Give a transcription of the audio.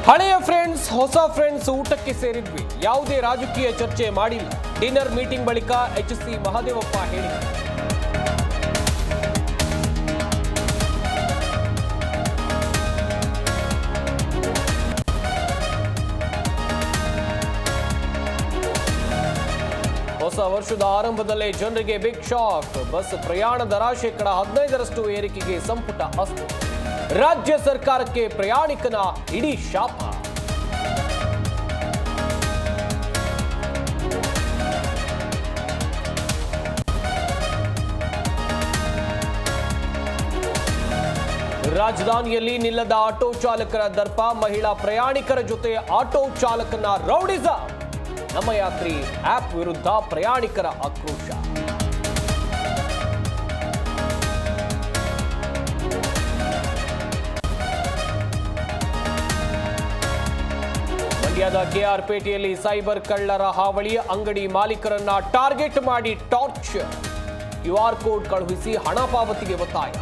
ಹಳೆಯ ಫ್ರೆಂಡ್ಸ್ ಹೊಸ ಫ್ರೆಂಡ್ಸ್ ಊಟಕ್ಕೆ ಸೇರಿದ್ವಿ. ಯಾವುದೇ ರಾಜಕೀಯ ಚರ್ಚೆ ಮಾಡಿಲ್ಲ. ಡಿನ್ನರ್ ಮೀಟಿಂಗ್ ಬಳಿಕ ಎಚ್ಸಿ ಮಹದೇವಪ್ಪ ಹೇಳಿದರು. ಹೊಸ ವರ್ಷದ ಆರಂಭದಲ್ಲೇ ಜನರಿಗೆ ಬಿಗ್ ಶಾಕ್. ಬಸ್ ಪ್ರಯಾಣ ದರ ಶೇಕಡ 15ರಷ್ಟು ಏರಿಕೆಗೆ ಸಂಪುಟ ಅಸ್ತು. ರಾಜ್ಯ ಸರ್ಕಾರಕ್ಕೆ ಪ್ರಯಾಣಿಕನ ಇಡೀ ಶಾಪ. ರಾಜಧಾನಿಯಲ್ಲಿ ನಿಲ್ಲದ ಆಟೋ ಚಾಲಕರ ದರ್ಪ. ಮಹಿಳಾ ಪ್ರಯಾಣಿಕರ ಜೊತೆ ಆಟೋ ಚಾಲಕನ ರೌಡಿಸಂ. ನಮ್ಮ ಯಾತ್ರಿ ಆಪ್ ವಿರುದ್ಧ ಪ್ರಯಾಣಿಕರ ಆಕ್ರೋಶ. ಮಂಡ್ಯದ ಕೆಆರ್ ಪೇಟೆಯಲ್ಲಿ ಸೈಬರ್ ಕಳ್ಳರ ಹಾವಳಿ. ಅಂಗಡಿ ಮಾಲೀಕರನ್ನ ಟಾರ್ಗೆಟ್ ಮಾಡಿ ಟಾರ್ಚರ್. QR ಕೋಡ್ ಕಳುಹಿಸಿ ಹಣ ಪಾವತಿಗೆ ಒತ್ತಾಯ.